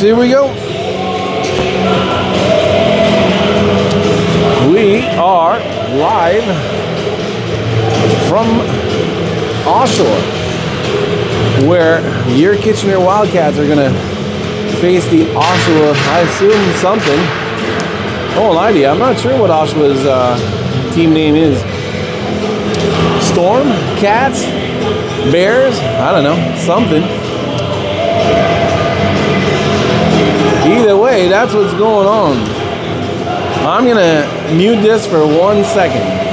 here we go. We are live from Oshawa, where your Kitchener Wildcats are gonna face the Oshawa, I assume something. Oh, idea. I'm not sure what Oshawa's team name is. Storm? Cats? Bears? I don't know. Something. Either way, that's what's going on. I'm gonna mute this for 1 second.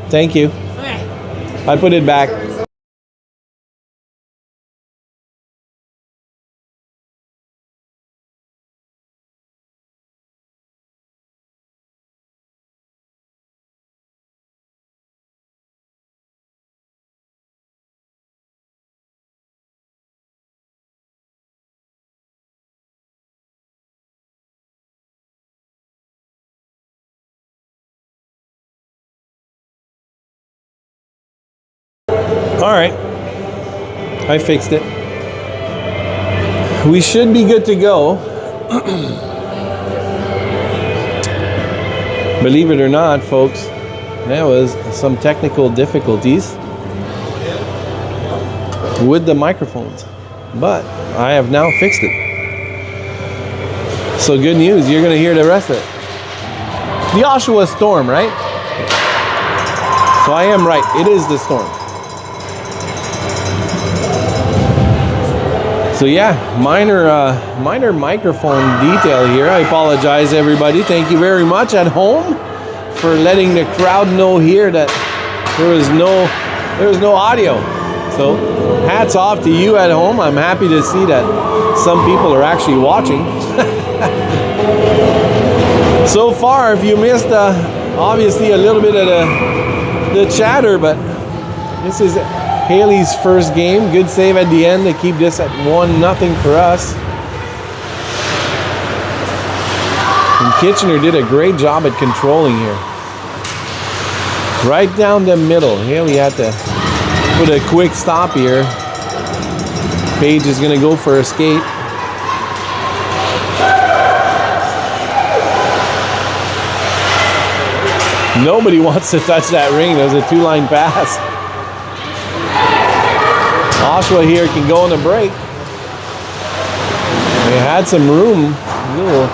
Thank you. Okay. I put it back. All right. I fixed it. We should be good to go. Believe it or not, folks, there was some technical difficulties with the microphones, but I have now fixed it. So good news, you're going to hear the rest of it. The Oshawa storm, right? So I am right, it is the storm. So yeah, minor microphone detail here. I apologize, everybody. Thank you very much at home for letting the crowd know here that there was no audio. So hats off to you at home. I'm happy to see that some people are actually watching. So far, if you missed obviously a little bit of the chatter, but this is Haley's first game. Good save at the end to keep this at 1-0 for us. And Kitchener did a great job at controlling here. Right down the middle. Haley had to put a quick stop here. Page is going to go for a skate. Nobody wants to touch that ring. There's a 2-line pass. Oshawa here can go on the break. They had some room, a little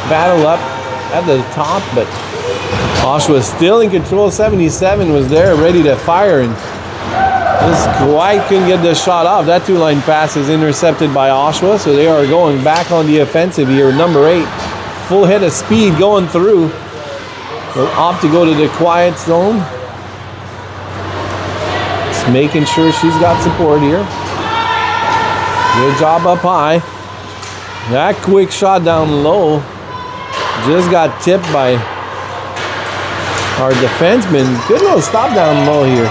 battle up at the top, but Oshawa still in control. 77 was there, ready to fire, and just quite couldn't get the shot off. That 2-line pass is intercepted by Oshawa, so they are going back on the offensive here. Number 8, full head of speed going through. They'll opt to go to the quiet zone. Making sure she's got support here. Good job up high. That quick shot down low just got tipped by our defenseman. Good little stop down low here.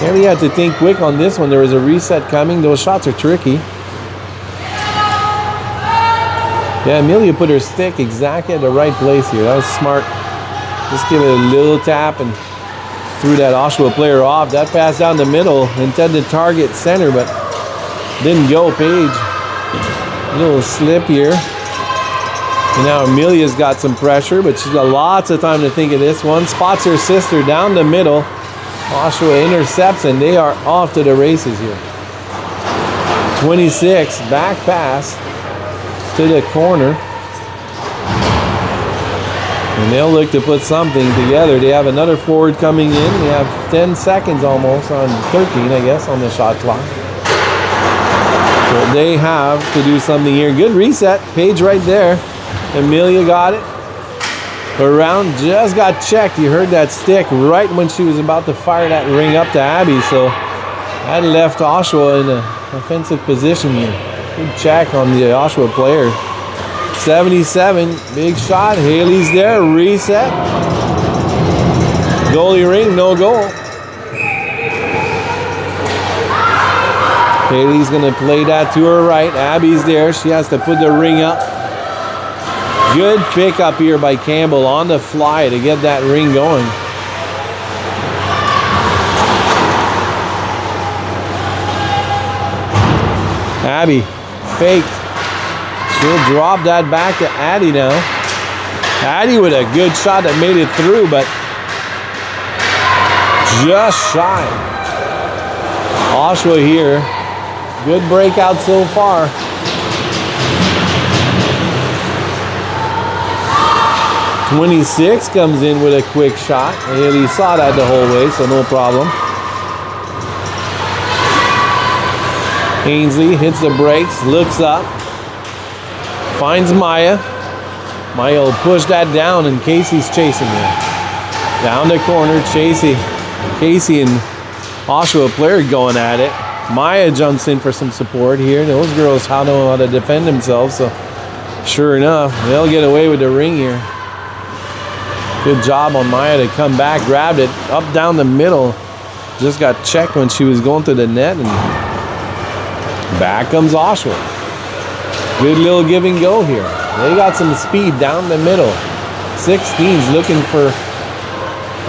Really had to think quick on this one. There was a reset coming. Those shots are tricky. Yeah, Amelia put her stick exactly at the right place here. That was smart. Just give it a little tap and threw that Oshawa player off. That pass down the middle, intended to target center, but didn't go. Page, a little slip here. And now Amelia's got some pressure, but she's got lots of time to think of this one. Spots her sister down the middle. Oshawa intercepts, and they are off to the races here. 26, back pass to the corner. And they'll look to put something together. They have another forward coming in. They have 10 seconds almost on 13, I guess, on the shot clock. So they have to do something here. Good reset. Page right there. Amelia got it. Her round just got checked. You heard that stick right when she was about to fire that ring up to Abby. So that left Oshawa in an offensive position here. Good check on the Oshawa player. 77, big shot. Haley's there, reset. Goalie ring, no goal. Haley's gonna play that to her right. Abby's there, she has to put the ring up. Good pick up here by Campbell on the fly to get that ring going. Abby, faked. She'll drop that back to Addie now. Addie with a good shot that made it through, but just shy. Oshawa here. Good breakout so far. .26 comes in with a quick shot. Haley saw that the whole way, so no problem. Ainsley hits the brakes, looks up. Finds Maya. Maya will push that down, and Casey's chasing her. Down the corner, Chasey Casey and Oshawa player going at it. Maya jumps in for some support here. Those girls know how to defend themselves, so sure enough, they'll get away with the ring here. Good job on Maya to come back, grabbed it up down the middle. Just got checked when she was going to the net, and back comes Oshawa. Good little give and go here. They got some speed down the middle. 16's looking for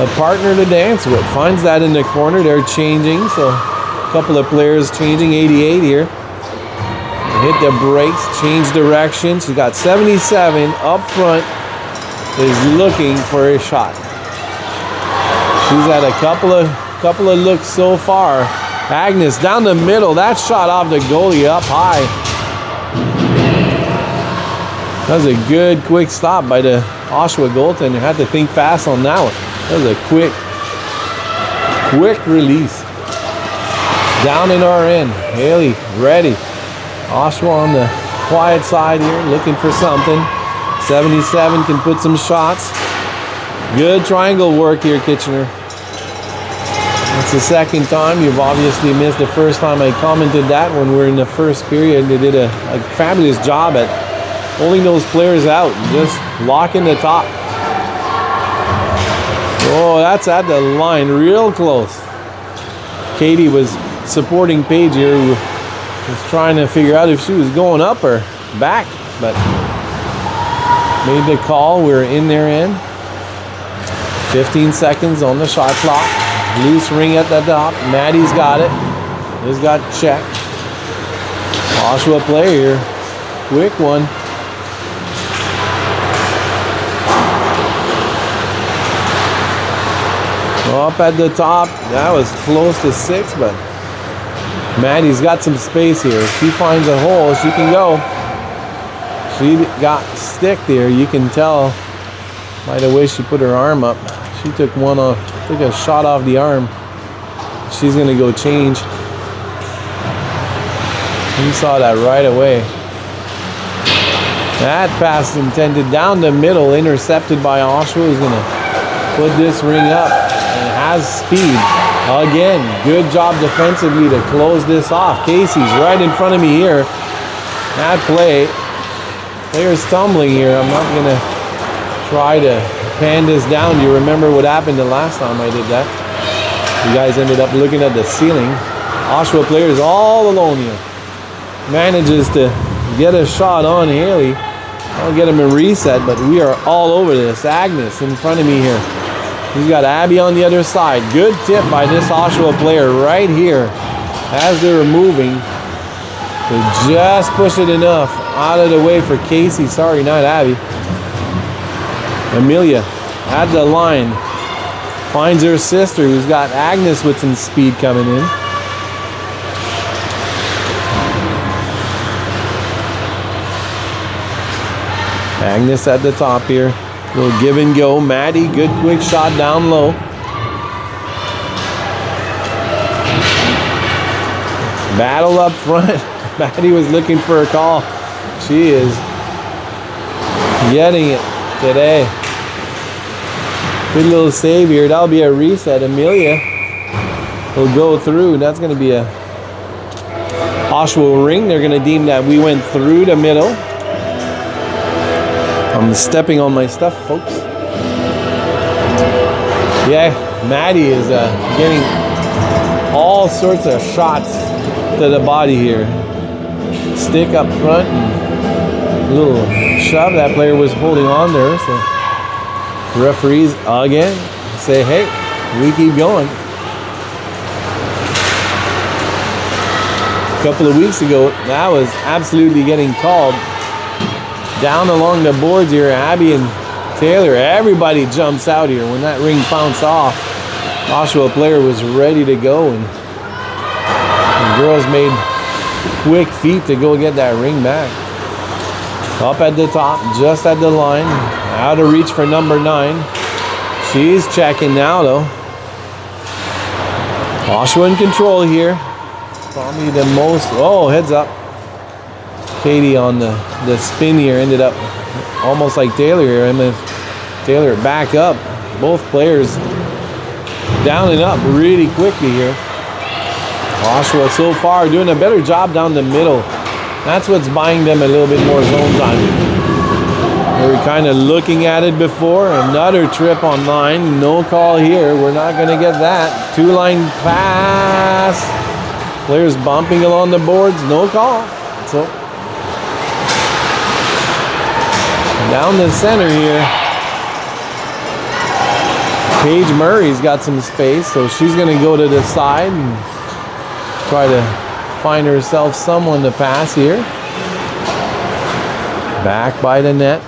a partner to dance with. Finds that in the corner. They're changing, so a couple of players changing. 88 here. Hit the brakes, change direction. She's got 77 up front. Is looking for a shot. She's had a couple of looks so far. Agnes down the middle. That shot off the goalie up high. That was a good quick stop by the Oshawa goaltender. Had to think fast on that one. That was a quick release. Down in our end. Haley ready. Oshawa on the quiet side here, looking for something. 77 can put some shots. Good triangle work here, Kitchener. It's the second time. You've obviously missed the first time. I commented that when we were in the first period. They did a fabulous job at holding those players out, just locking the top. Oh, that's at the line, real close. Katie was supporting Paige here, who was trying to figure out if she was going up or back, but made the call. We're in their end. 15 seconds on the shot clock. Loose ring at the top. Maddie's got it. Just got checked. Oshawa player here. Quick one. Up at the top. That was close to 6, but Maddie's got some space here. If she finds a hole, she can go. She got stick there. You can tell by the way she put her arm up. She took a shot off the arm. She's gonna go change. You saw that right away. That pass intended down the middle, intercepted by Oshawa, who's gonna put this ring up and has speed. Again, good job defensively to close this off. Casey's right in front of me here. That play. Players stumbling here. I'm not gonna try to pan this down. You remember what happened the last time I did that? You guys ended up looking at the ceiling. Oshawa players all alone here. Manages to get a shot on Haley. I'll get him a reset, but we are all over this. Agnes in front of me here. He's got Abby on the other side. Good tip by this Oshawa player right here as they were moving to just push it enough out of the way for Casey. Sorry, not Abby. Amelia at the line. Finds her sister, who's got Agnes with some speed coming in. Agnes at the top here. Little give and go. Maddie, good quick shot down low. Battle up front. Maddie was looking for a call. She is getting it today. Good little save here. That'll be a reset. Amelia will go through. That's going to be a Oshawa ring. They're going to deem that we went through the middle. I'm stepping on my stuff, folks. Yeah, Maddie is getting all sorts of shots to the body here. Stick up front and a little shove. That player was holding on there, so referees again say, hey, we keep going. A couple of weeks ago, that was absolutely getting called. Down along the boards here, Abby and Taylor, everybody jumps out here. When that ring bounced off, Oshawa player was ready to go, and the girls made quick feet to go get that ring back. Up at the top, just at the line, out of reach for number 9. She's checking now though. Oshawa in control here. Probably the most, oh, heads up. Katie on the spin here ended up almost like Taylor here. Taylor back up. Both players down and up really quickly here. Oshawa so far doing a better job down the middle. That's what's buying them a little bit more zone time. We were kind of looking at it before. Another trip on line. No call here. We're not going to get that. Two-line pass. Players bumping along the boards. No call. So down the center here. Paige Murray's got some space, so she's going to go to the side and try to find herself someone to pass here. Back by the net.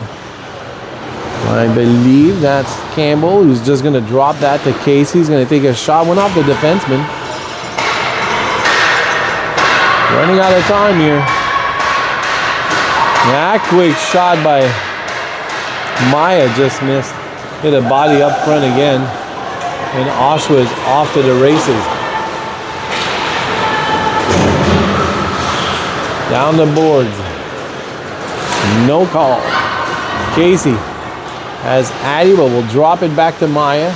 I believe that's Campbell, who's just going to drop that to Casey. He's going to take a shot. Went off the defenseman. Running out of time here. That quick shot by Maya just missed. Hit a body up front again. And Oshawa is off to the races. Down the boards. No call. Casey has Addie, but will drop it back to Maya.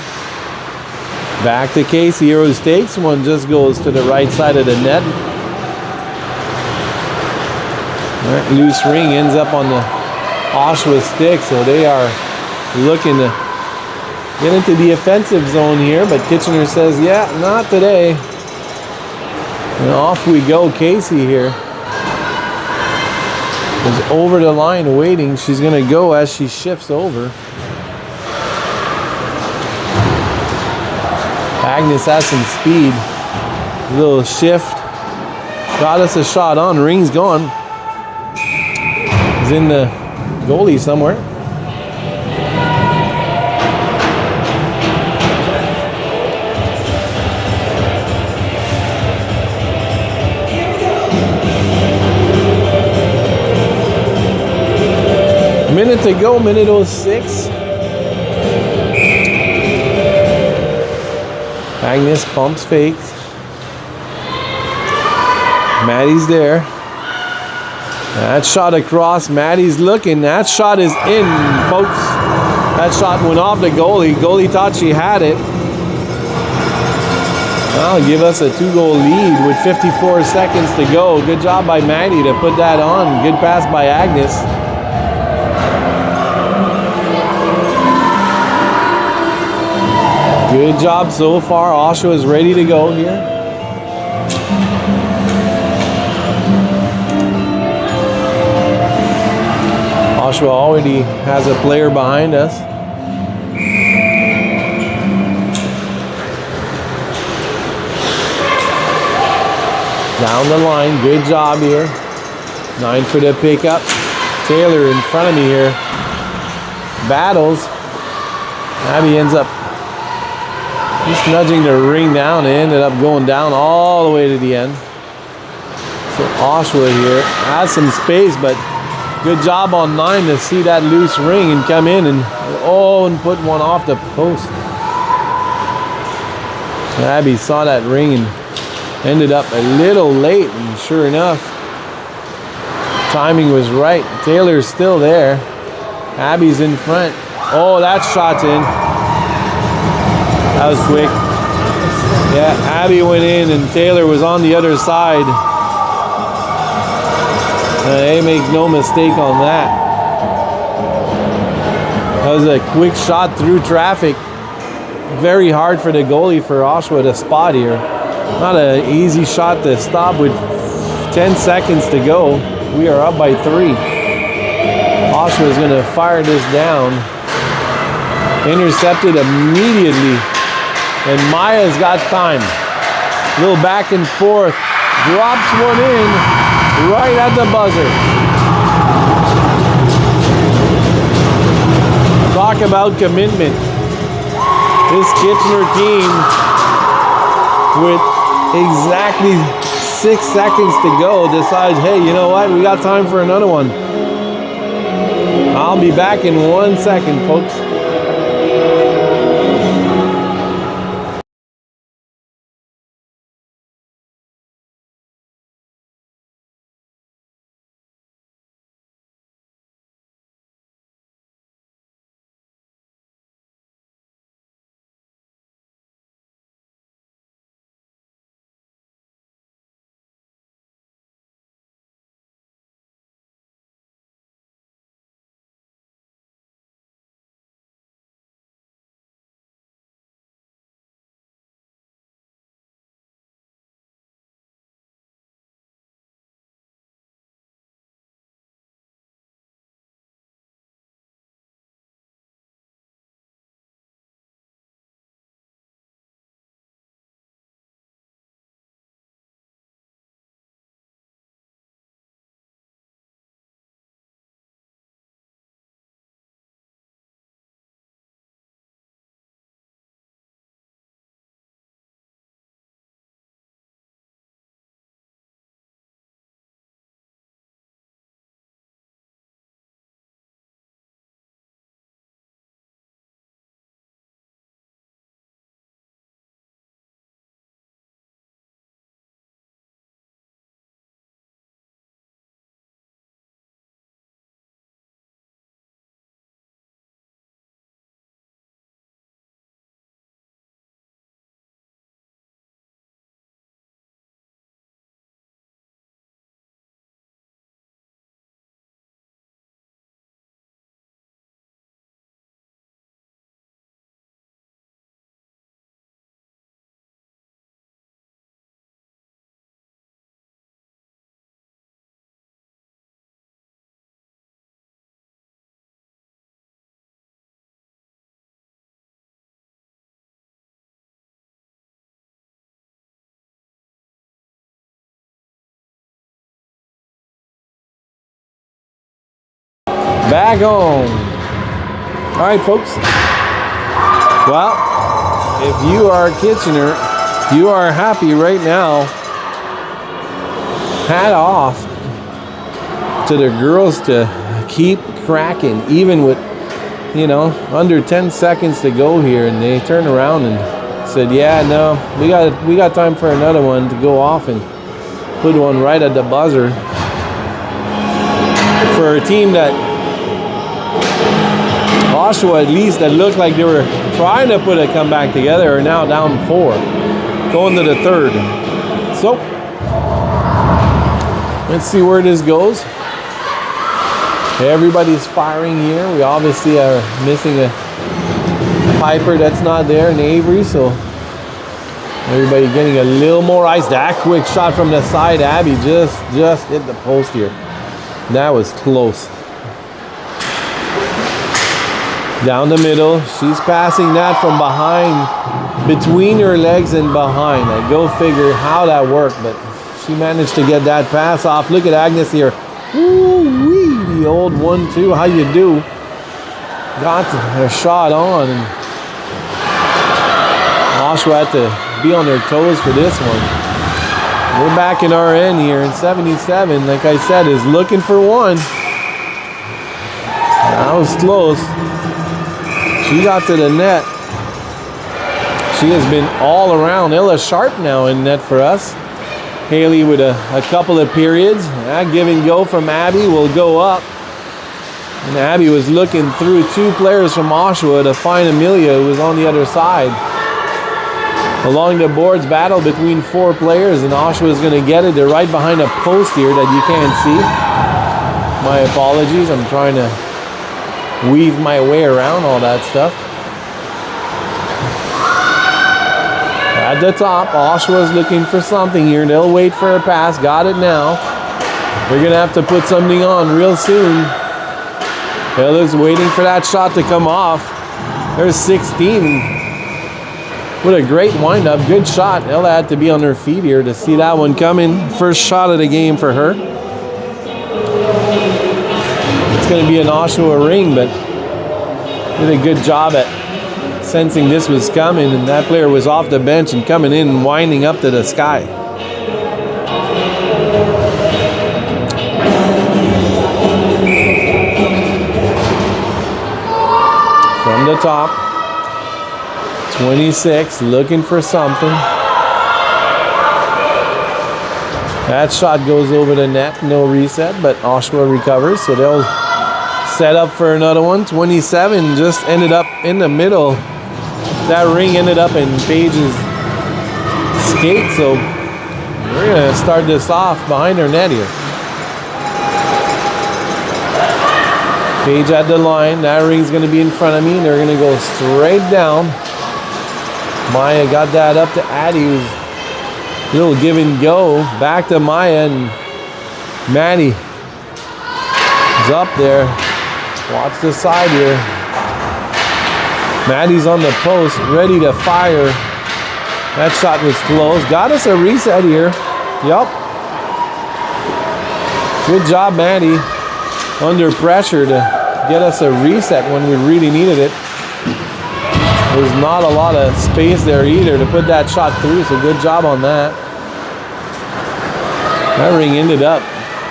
Back to Casey. Heroes takes one, just goes to the right side of the net. That loose ring ends up on the Oshawa stick, so they are looking to get into the offensive zone here, but Kitchener says, yeah, not today. And off we go. Casey here is over the line waiting. She's going to go as she shifts over. Agnes has some speed. Little shift. Got us a shot on. Ring's gone. He's in the goalie somewhere. Minute to go, minute 06. Agnes pumps fakes. Maddie's there. That shot across. Maddie's looking. That shot is in, folks. That shot went off the goalie. Goalie thought she had it. That'll give us a 2-goal lead with 54 seconds to go. Good job by Maddie to put that on. Good pass by Agnes. Good job so far. Oshawa is ready to go here. Oshawa already has a player behind us. Down the line. Good job here. 9 for the pickup. Taylor in front of me here. Battles. Abby ends up just nudging the ring down. It ended up going down all the way to the end. So Oshawa here has some space, but good job on 9 to see that loose ring and come in and put one off the post. Abby saw that ring and ended up a little late, and sure enough, timing was right. Taylor's still there. Abby's in front. Oh, that shot's in. That was quick. Yeah, Abby went in and Taylor was on the other side. They make no mistake on that. That was a quick shot through traffic. Very hard for the goalie for Oshawa to spot here. Not an easy shot to stop with 10 seconds to go. We are up by 3. Oshawa is going to fire this down. Intercepted immediately. And Maya's got time. A little back and forth. Drops one in right at the buzzer. Talk about commitment. This Kitchener team, with exactly 6 seconds to go, decides, hey, you know what? We got time for another one. I'll be back in 1 second, folks. Back home. All right, folks. Well, if you are Kitchener, you are happy right now. Hat off to the girls to keep cracking, even with, you know, under 10 seconds to go here, and they turned around and said, yeah, no, we got time for another one to go off and put one right at the buzzer. For a team that Oshawa, at least, that looked like they were trying to put a comeback together, are now down 4, going to the 3rd. So let's see where this goes. Everybody's firing here. We obviously are missing a Piper that's not there in Avery, so everybody getting a little more ice. That quick shot from the side, Abby just hit the post here. That was close. Down the middle, she's passing that from behind, between her legs and behind. Like, go figure how that worked, but she managed to get that pass off. Look at Agnes here. Ooh-wee, the old 1-2. How you do? Got her shot on, and Oshawa had to be on their toes for this one. We're back in our end here, and 77, like I said, is looking for one. That was close. She got to the net. She has been all around. Ella Sharp now in net for us. Haley with a couple of periods. That give and go from Abby will go up. And Abby was looking through 2 players from Oshawa to find Amelia, who was on the other side. Along the boards, battle between 4 players, and Oshawa is going to get it. They're right behind a post here that you can't see. My apologies. I'm trying to weave my way around all that stuff. At the top, Oshawa's looking for something here. They'll wait for a pass. Got it now. They're going to have to put something on real soon. Ella's waiting for that shot to come off. There's 16. What a great windup. Good shot. Ella had to be on her feet here to see that one coming. First shot of the game for her. It's going to be an Oshawa ring, but did a good job at sensing this was coming, and that player was off the bench and coming in and winding up to the sky. From the top. 26, looking for something. That shot goes over the net, no reset, but Oshawa recovers, so they'll set up for another one. 27 just ended up in the middle. That ring ended up in Paige's skate, so we're going to start this off behind her net here. Paige at the line. That ring's going to be in front of me, and they're going to go straight down. Maya got that up to Addie, who's a little give and go. Back to Maya, and Maddie is up there. Watch the side here. Maddie's on the post, ready to fire. That shot was close. Got us a reset here. Yup. Good job, Maddie. Under pressure to get us a reset when we really needed it. There's not a lot of space there either to put that shot through, so good job on that. That ring ended up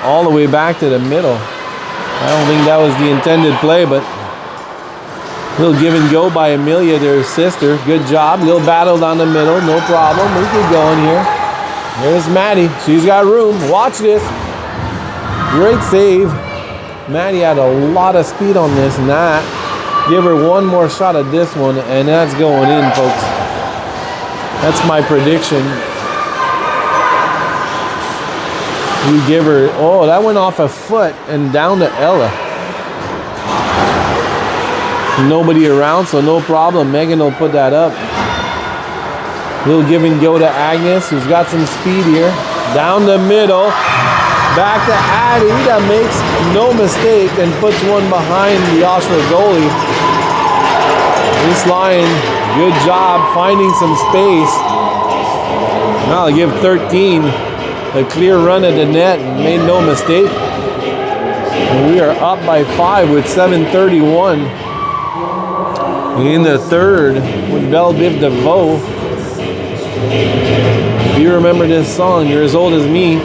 all the way back to the middle. I don't think that was the intended play, but a little give and go by Amelia, their sister. Good job. Little battle down the middle, no problem. We keep going here. There's Maddie. She's got room. Watch this. Great save. Maddie had a lot of speed on this, and that. Give her one more shot at this one, and that's going in, folks. That's my prediction. We give her, oh, that went off a foot and down to Ella. Nobody around, so no problem. Megan will put that up. Little give and go to Agnes, who's got some speed here. Down the middle. Back to Addie, that makes no mistake and puts one behind the Oshawa goalie. This line, good job finding some space. Now I'll give 13 a clear run at the net and made no mistake. And we are up by 5 with 7:31 in the third with Belle Biv DeVoe. If you remember this song, you're as old as me.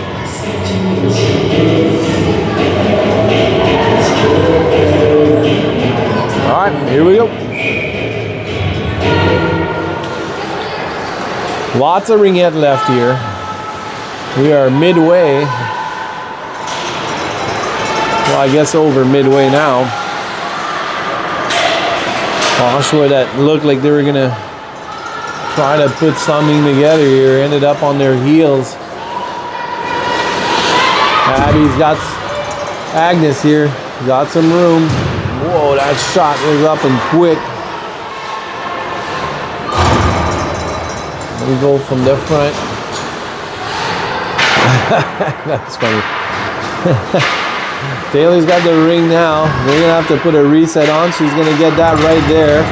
All right, here we go. Lots of ringette left here. We are midway. Well, I guess over midway now. Oshawa, that looked like they were going to try to put something together here, ended up on their heels. Abby's got Agnes here, got some room. Whoa, that shot was up and quick. We go from the front. That's funny. Taylor's got the ring now. They're gonna have to put a reset on. She's gonna get that right there.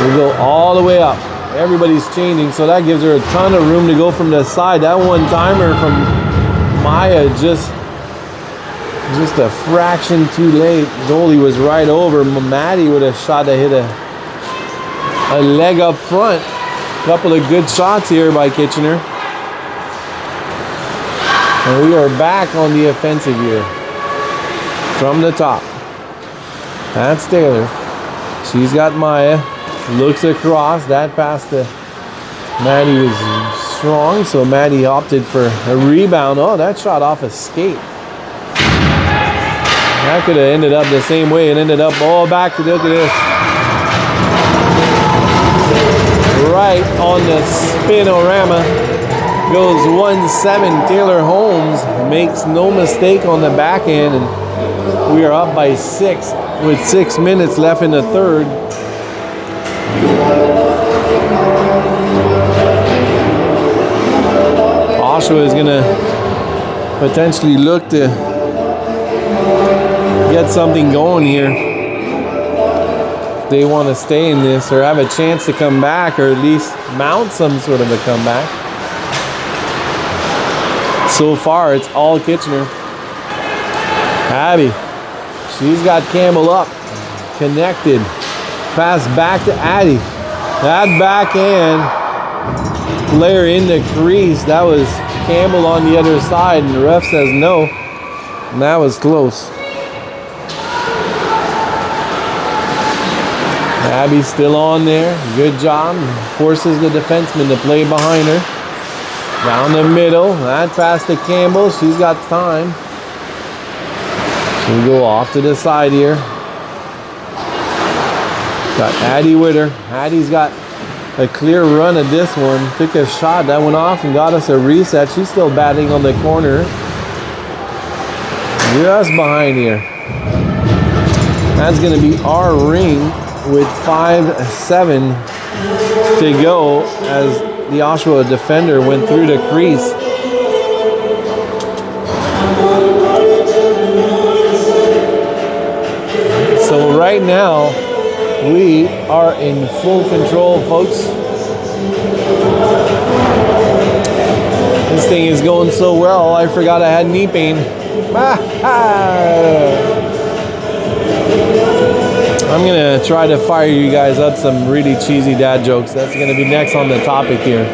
We go all the way up. Everybody's changing, so that gives her a ton of room to go from the side. That one timer from Maya just a fraction too late. Goalie was right over. Maddie with a shot that hit a leg up front. Couple of good shots here by Kitchener. And we are back on the offensive here. From the top. That's Taylor. She's got Maya. Looks across. That pass to Maddie was strong, so Maddie opted for a rebound. Oh, that shot off a skate. That could have ended up the same way. It ended up all back to look at this. Right on the spinorama goes 1-7. Taylor Holmes makes no mistake on the back end, and we are up by 6 with 6 minutes left in the third. Oshawa is going to potentially look to get something going here. They want to stay in this or have a chance to come back, or at least mount some sort of a comeback. So far, it's all Kitchener. Abby, she's got Campbell up, connected. Pass back to Addie. That backhand player in the crease. That was Campbell on the other side, and the ref says no. And that was close. Abby's still on there. Good job. Forces the defenseman to play behind her. Down the middle. That pass to Campbell. She's got time. She'll go off to the side here. Got Addie with her. Addie's got a clear run at this one. Took a shot. That went off and got us a reset. She's still batting on the corner. Just behind here. That's going to be our ring with 5-7 to go as the Oshawa defender went through the crease. So right now, we are in full control, folks. This thing is going so well, I forgot I had knee pain. I'm going to try to fire you guys up some really cheesy dad jokes. That's going to be next on the topic here.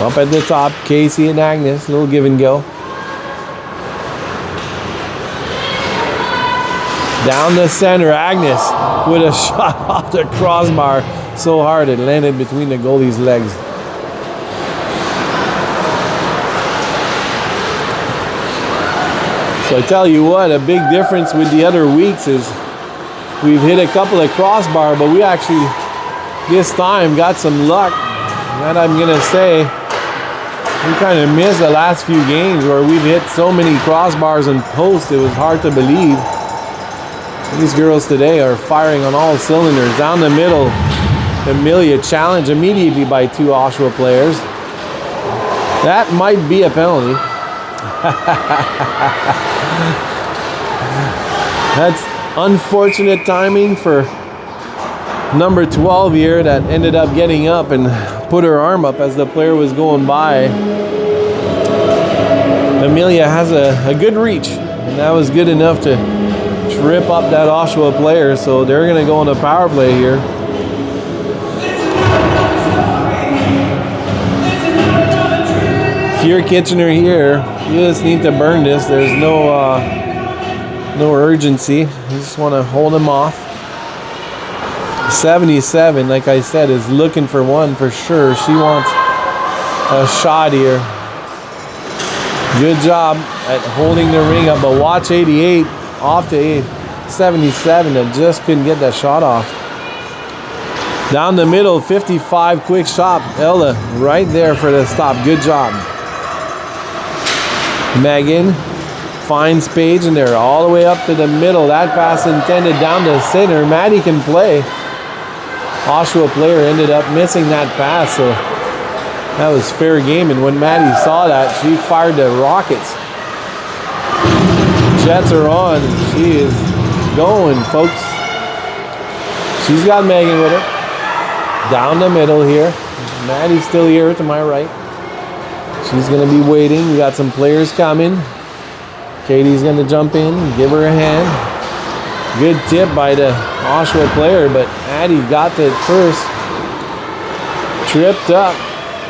Up at the top, Casey and Agnes, little give and go. Down the center, Agnes with a shot off the crossbar so hard it landed between the goalie's legs. So I tell you what, a big difference with the other weeks is we've hit a couple of crossbar, but we actually this time got some luck. And I'm going to say we kind of missed the last few games where we've hit so many crossbars and posts, it was hard to believe. These girls today are firing on all cylinders. Down the middle, Amelia challenged immediately by 2 Oshawa players. That might be a penalty. That's unfortunate timing for number 12 here that ended up getting up and put her arm up as the player was going by. Amelia has a good reach, and that was good enough to trip up that Oshawa player, so they're going to go on a power play here. If you're Kitchener here, you just need to burn this. There's no urgency. You just want to hold them off. 77, like I said, is looking for one for sure. She wants a shot here. Good job at holding the ring up, but watch 88 off to 77 that just couldn't get that shot off. Down the middle, 55, quick shot. Ella right there for the stop. Good job. Megan finds Paige in there all the way up to the middle. That pass intended down the center. Maddie can play. Oshawa player ended up missing that pass, so that was fair game. And when Maddie saw that, she fired the rockets. Jets are on, and she is going, folks. She's got Megan with her. Down the middle here. Maddie's still here to my right. She's going to be waiting. We got some players coming. Katie's going to jump in and give her a hand. Good tip by the Oshawa player, but Addie got it first. Tripped up.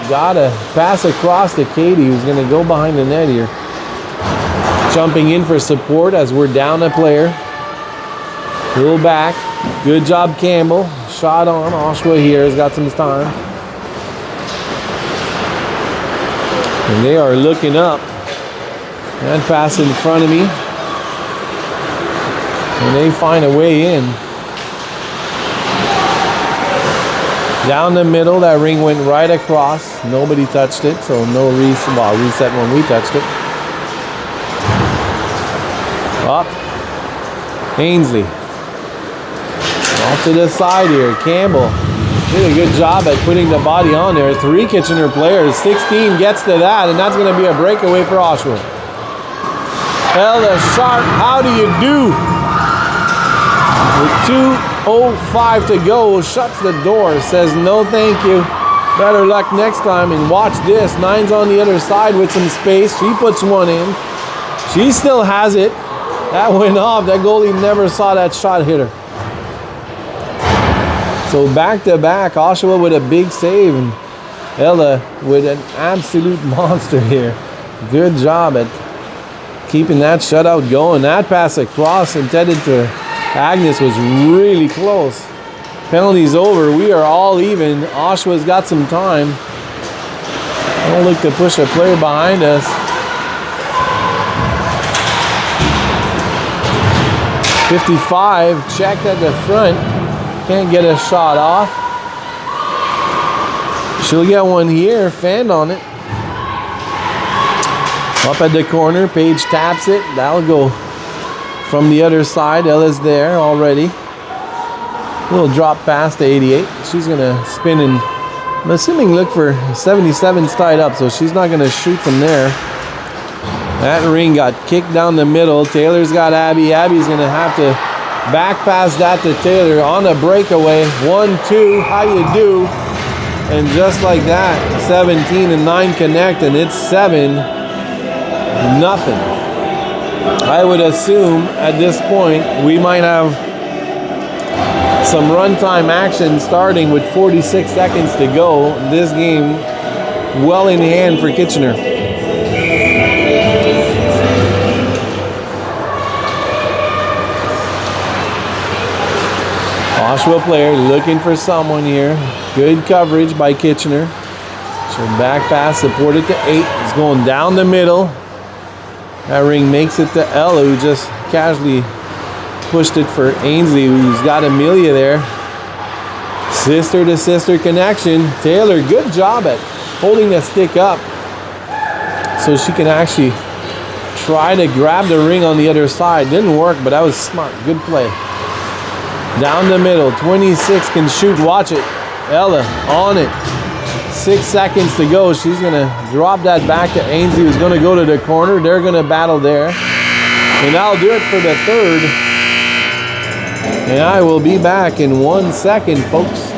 Got a pass across to Katie, who's going to go behind the net here. Jumping in for support as we're down a player. Pull back. Good job, Campbell. Shot on. Oshawa here has got some time. And they are looking up. And pass in front of me. And they find a way in. Down the middle, that ring went right across. Nobody touched it, so no reset when we touched it. Up. Ainsley. Off to the side here. Campbell did a good job at putting the body on there. 3 Kitchener players. 16 gets to that, and that's going to be a breakaway for Oshawa. Ella Sharp, how do you do? With 2:05 to go, shuts the door, says no thank you. Better luck next time, and watch this. 9's on the other side with some space. She puts one in. She still has it. That went off. That goalie never saw that shot hit her. So back to back, Oshawa with a big save, and Ella with an absolute monster here. Good job at keeping that shutout going. That pass across intended to Agnes was really close. Penalty's over. We are all even. Oshawa's got some time. Don't look to push a player behind us. .55 checked at the front. Can't get a shot off. She'll get one here. Fanned on it. Up at the corner. Paige taps it. That'll go from the other side. Ella's there already. Little drop pass to 88. She's going to spin and, I'm assuming, look for 77's tied up, so she's not going to shoot from there. That ring got kicked down the middle. Taylor's got Abby. Abby's going to have to back pass that to Taylor on a breakaway. 1-2. How you do? And just like that, 17 and 9 connect, and it's 7-0. I would assume at this point we might have some runtime action starting with 46 seconds to go. This game well in hand for Kitchener. Oshawa player looking for someone here. Good coverage by Kitchener. So back pass supported to 8. It's going down the middle. That ring makes it to Ella, who just casually pushed it for Ainsley, who's got Amelia there. Sister to sister connection. Taylor, good job at holding the stick up so she can actually try to grab the ring on the other side. Didn't work, but that was smart. Good play. Down the middle. 26 can shoot. Watch it. Ella on it. 6 seconds to go. She's going to drop that back to Ainsley, who's going to go to the corner. They're going to battle there. And that'll do it for the third. And I will be back in 1 second, folks.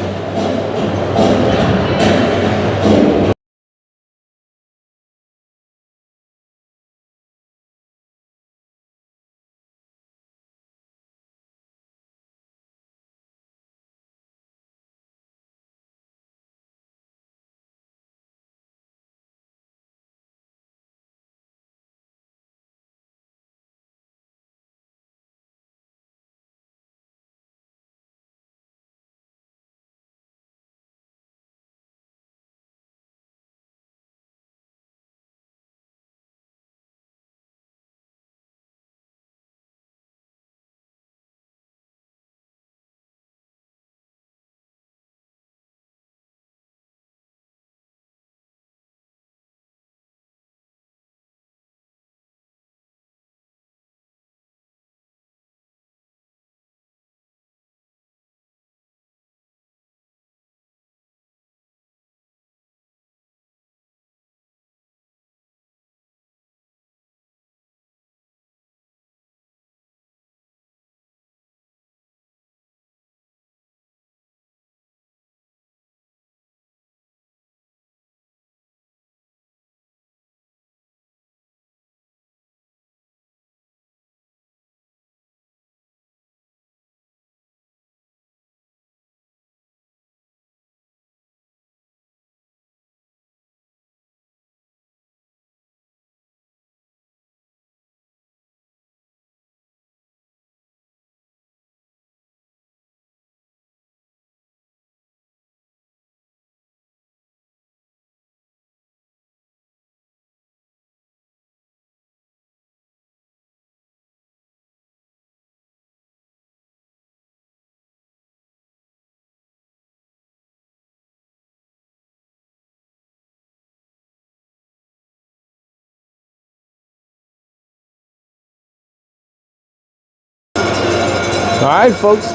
All right, folks.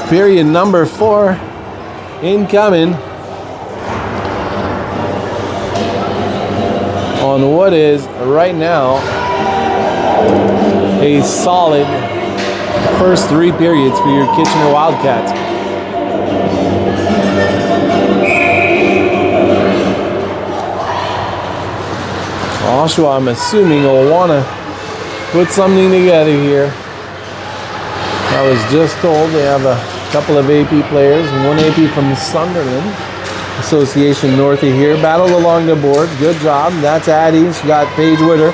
Period number 4 incoming on what is right now a solid first 3 periods for your Kitchener Wildcats. Oshawa, I'm assuming, will want to put something together here. I was just told they have a couple of AP players, one AP from Sunderland Association north of here. Battle along the boards. Good job. That's Addie. She got Paige with her.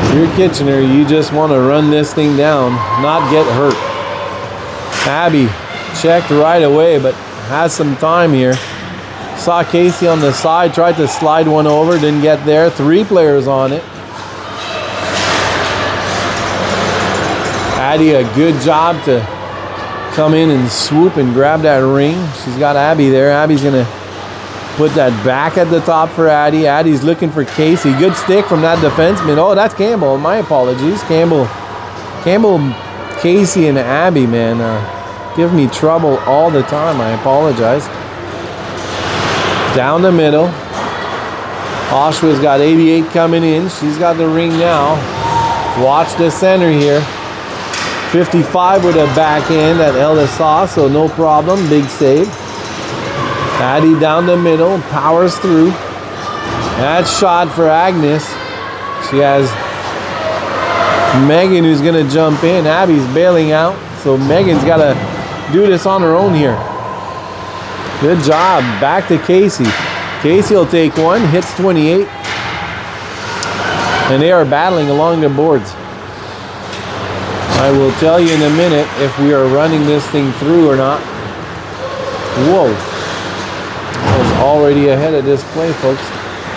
If you're Kitchener, you just want to run this thing down, not get hurt. Abby checked right away, but has some time here. Saw Casey on the side, tried to slide one over, didn't get there. 3 players on it. Addie, a good job to come in and swoop and grab that ring. She's got Abby there. Abby's going to put that back at the top for Addie. Addie's looking for Casey. Good stick from that defenseman. Oh, that's Campbell. My apologies. Campbell, Casey, and Abby, man, give me trouble all the time. I apologize. Down the middle. Oshawa's got 88 coming in. She's got the ring now. Watch the center here. 55 with a backhand that Ella saw, so no problem. Big save. Addie down the middle, powers through. That shot for Agnes. She has Megan who's going to jump in. Abby's bailing out, so Megan's got to do this on her own here. Good job. Back to Casey. Casey will take one, hits 28. And they are battling along the boards. I will tell you in a minute if we are running this thing through or not. Whoa. I was already ahead of this play, folks.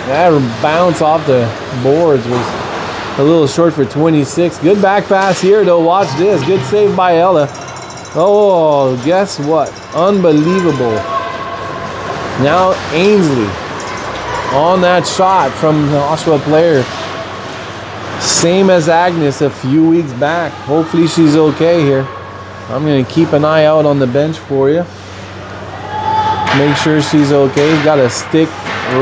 That bounce off the boards was a little short for 26. Good back pass here, though. Watch this. Good save by Ella. Oh, guess what? Unbelievable. Now Ainsley on that shot from the Oshawa player. Same as Agnes a few weeks back. Hopefully she's okay here. I'm going to keep an eye out on the bench for you. Make sure she's okay. Got a stick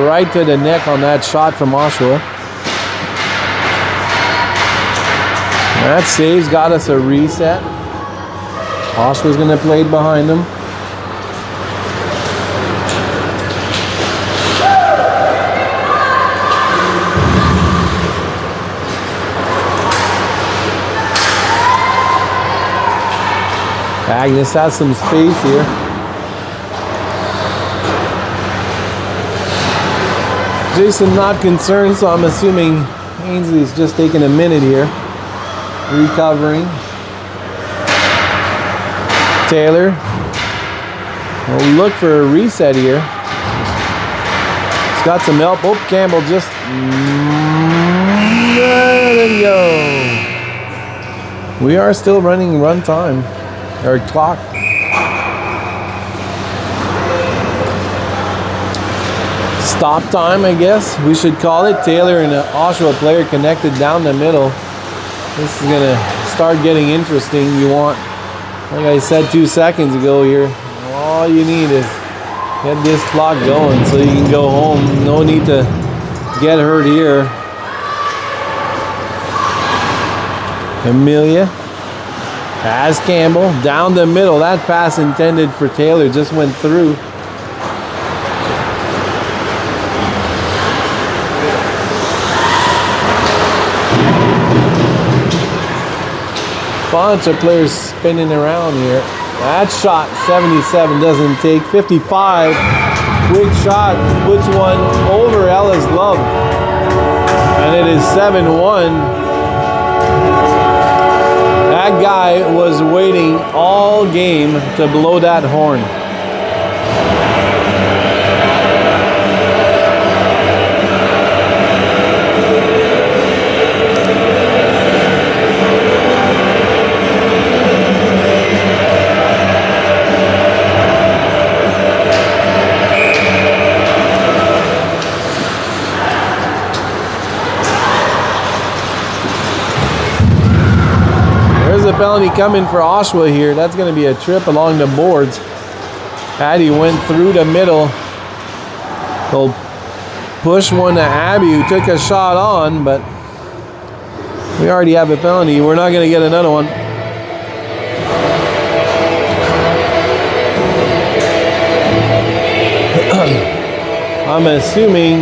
right to the neck on that shot from Oshawa. That save's got us a reset. Oshawa's going to play it behind them. Agnes has some space here. Jason not concerned, so I'm assuming Ainsley's just taking a minute here. Recovering. Taylor will look for a reset here. He's got some help. Oh, Campbell just there you go. We are still running run time. Or clock. Stop time, I guess we should call it. Taylor and an Oshawa player connected down the middle. This is going to start getting interesting. You want, like I said 2 seconds ago here, all you need is get this clock going so you can go home. No need to get hurt here. Amelia has Campbell down the middle. That pass intended for Taylor just went through. Bunch of players spinning around here. That shot, 77, doesn't take. 55, quick shot, puts one over Ella's glove. And it is 7-1. That guy was waiting all game to blow that horn. penalty coming for Oshawa here. That's going to be a trip along the boards. Addie went through the middle. They'll push one to Abby, who took a shot on, but we already have a penalty. We're not going to get another one. I'm assuming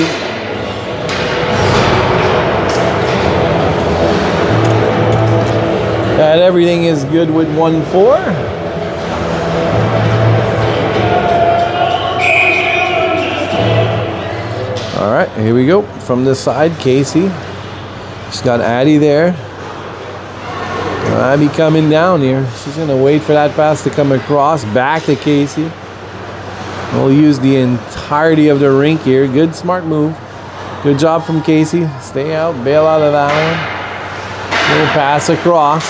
that everything is good with 1-4. All right, here we go. From this side, Casey. She's got Addie there. Abby coming down here. She's going to wait for that pass to come across. Back to Casey. We'll use the entirety of the rink here. Good, smart move. Good job from Casey. Stay out, bail out of that one. Little pass across.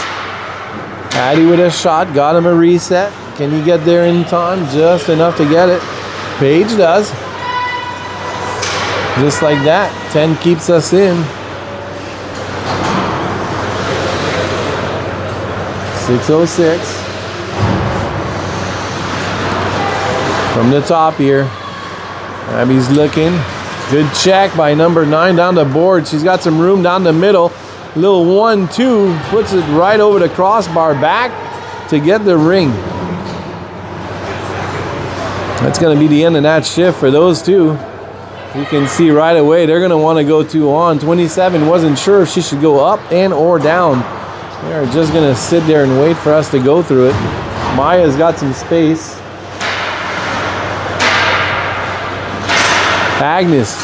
Addie with a shot. Got him a reset. Can he get there in time? Just enough to get it. Paige does. Just like that. 10 keeps us in. 6:06. From the top here. Abby's looking. Good check by number 9 down the board. She's got some room down the middle. Little 1-2. Puts it right over the crossbar. Back to get the ring. That's going to be the end of that shift for those two. You can see right away they're going to want to go 2 on. 27 wasn't sure if she should go up and or down. They're just going to sit there and wait for us to go through it. Maya's got some space. Agnes,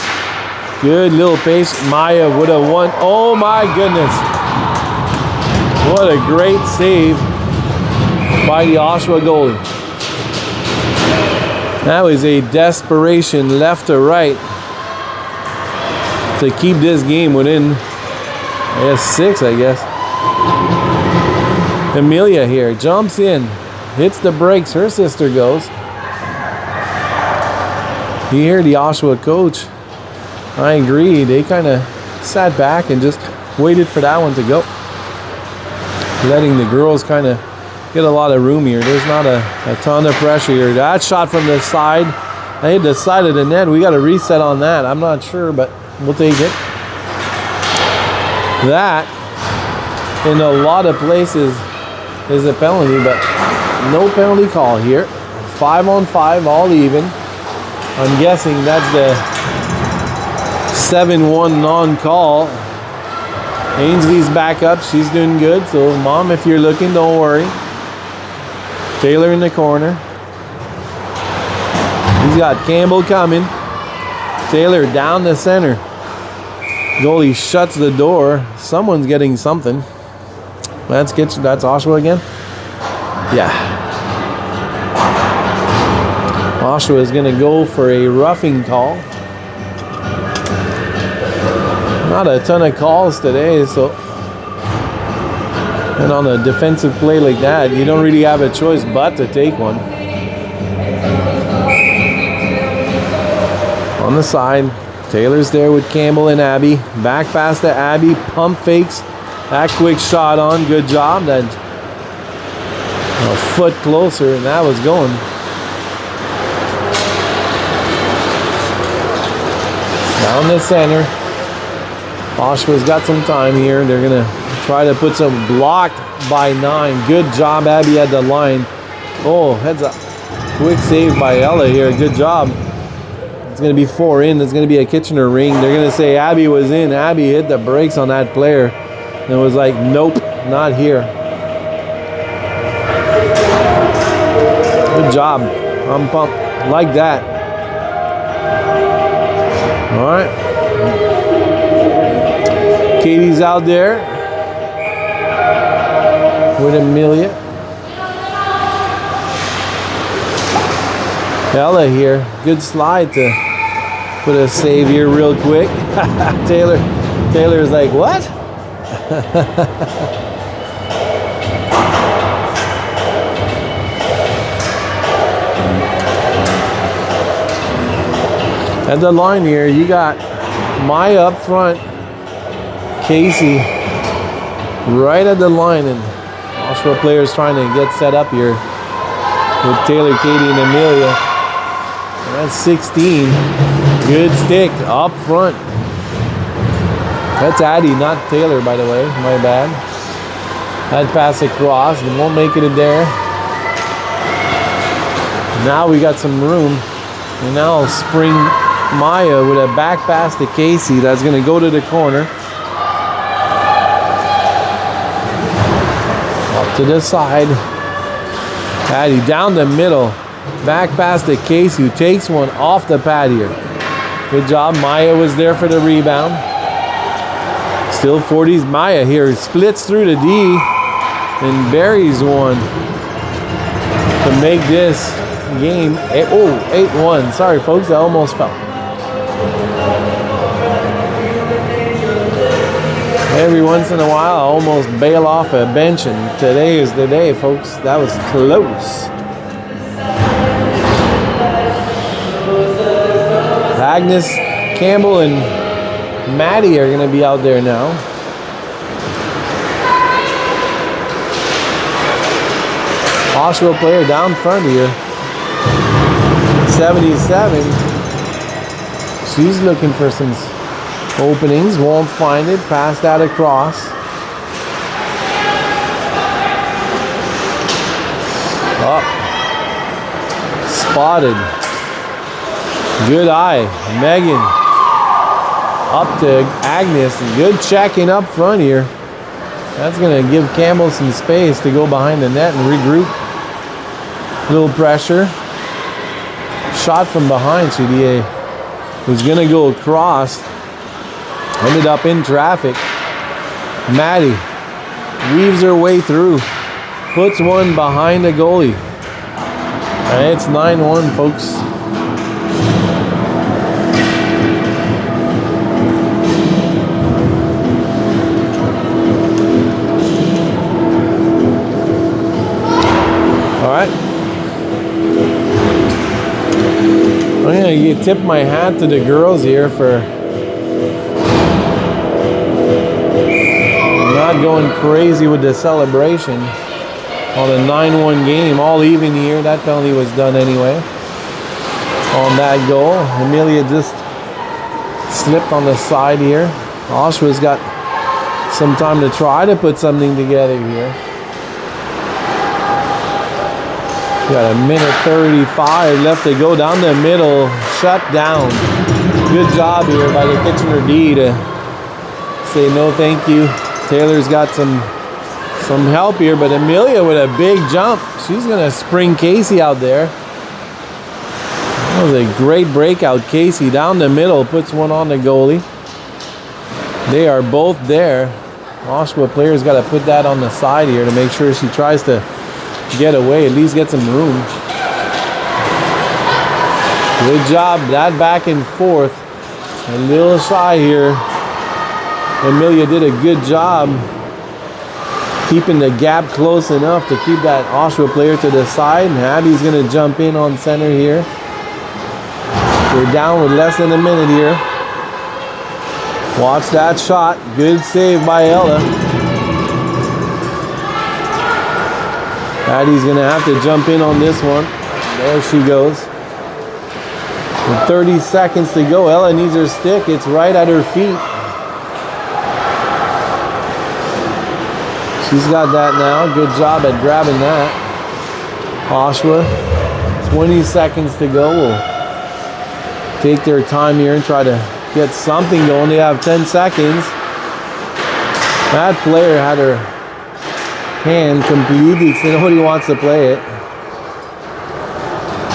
good little pace. Maya would have won. Oh my goodness. What a great save by the Oshawa goalie. That was a desperation left to right to keep this game within, 6, I guess. Amelia here jumps in, hits the brakes. Her sister goes. You hear the Oshawa coach. I agree. They kind of sat back and just waited for that one to go. Letting the girls kind of get a lot of room here. There's not a ton of pressure here. That shot from the side. I hit the side of the net. We got a reset on that. I'm not sure, but we'll take it. That, in a lot of places, is a penalty, but no penalty call here. 5-on-5, all even. I'm guessing that's the 7-1 non-call. Ainsley's back up. She's doing good. So, Mom, if you're looking, don't worry. Taylor in the corner. He's got Campbell coming. Taylor down the center. Goalie shuts the door. Someone's getting something. That's Oshawa again? Yeah. Oshawa is going to go for a roughing call. Not a ton of calls today, so. And on a defensive play like that, you don't really have a choice but to take one. On the side, Taylor's there with Campbell and Abby. Back pass to Abby, pump fakes. That quick shot on, good job. That a foot closer, and that was going. Down the center. Oshawa's got some time here. They're going to try to put some blocked by 9. Good job, Abby at the line. Oh, heads up. Quick save by Ella here. Good job. It's going to be 4 in. It's going to be a Kitchener ring. They're going to say Abby was in. Abby hit the brakes on that player. And it was like, nope, not here. Good job. I'm pumped. Like that. All right. Katie's out there with Amelia. Ella here. Good slide to put a save here real quick. Taylor's like, what? At the line here, you got Maya up front, Casey right at the line, and Oshawa players trying to get set up here with Taylor, Katie, and Amelia. And that's 16. Good stick up front. That's Addie, not Taylor, by the way. My bad. That pass across. They won't make it in there. Now we got some room. And now I'll spring Maya with a back pass to Casey. That's going to go to the corner. Up to the side. Addie down the middle. Back pass to Casey, who takes one off the pad here. Good job. Maya was there for the rebound. Still 40s. Maya here splits through the D and buries one to make this game 8-1. Sorry, folks. I almost fell. Every once in a while, I almost bail off a bench, and today is the day, folks. That was close. Agnes Campbell and Maddie are going to be out there now. Oshawa player down front here. 77. She's looking for some openings. Won't find it. Pass that across. Up. Spotted. Good eye. Megan. Up to Agnes. Good checking up front here. That's going to give Campbell some space to go behind the net and regroup. Little pressure. Shot from behind. CDA was going to go across. Ended up in traffic. Maddie weaves her way through. Puts one behind the goalie. And it's 9-1, folks. I'm going to tip my hat to the girls here for not going crazy with the celebration on a 9-1 game. All even here. That penalty was done anyway on that goal. Amelia just slipped on the side here. Oshawa's got some time to try to put something together here. Got a minute 35 left to go down the middle. Shut down. Good job here by the Kitchener D to say no thank you. Taylor's got some help here, but Amelia with a big jump. She's going to spring Casey out there. That was a great breakout. Casey down the middle puts one on the goalie. They are both there. Oshawa player's got to put that on the side here to make sure she tries to get away, at least get some room. Good job. That back and forth. A little shy here. Amelia did a good job keeping the gap close enough to keep that Oshawa player to the side. And Abby's going to jump in on center here. We're down with less than a minute here. Watch that shot. Good save by Ella. Addie's going to have to jump in on this one. There she goes. With 30 seconds to go, Ella needs her stick. It's right at her feet. She's got that now. Good job at grabbing that. Oshawa, 20 seconds to go. We'll take their time here and try to get something going. They have 10 seconds. That player had her hand completely, so nobody wants to play it.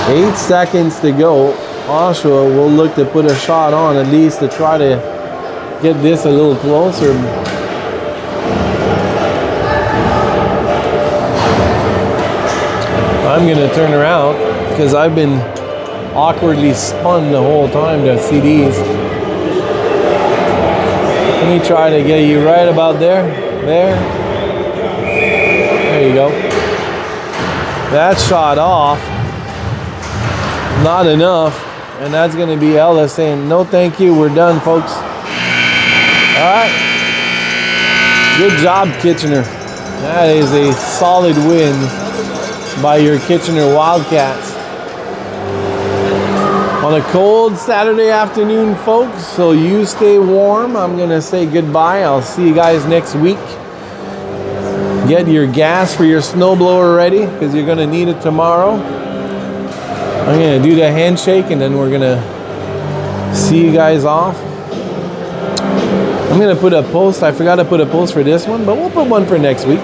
8 seconds to go. Oshawa will look to put a shot on at least to try to get this a little closer. I'm going to turn around because I've been awkwardly spun the whole time to CDs. Let me try to get you right about there. There you go. That shot off. Not enough. And that's going to be Ella saying, no thank you, we're done, folks. All right. Good job, Kitchener. That is a solid win by your Kitchener Wildcats. On a cold Saturday afternoon, folks, so you stay warm. I'm going to say goodbye. I'll see you guys next week. Get your gas for your snowblower ready because you're going to need it tomorrow. I'm going to do the handshake and then we're going to see you guys off. I'm going to put a post. I forgot to put a post for this one, but we'll put one for next week.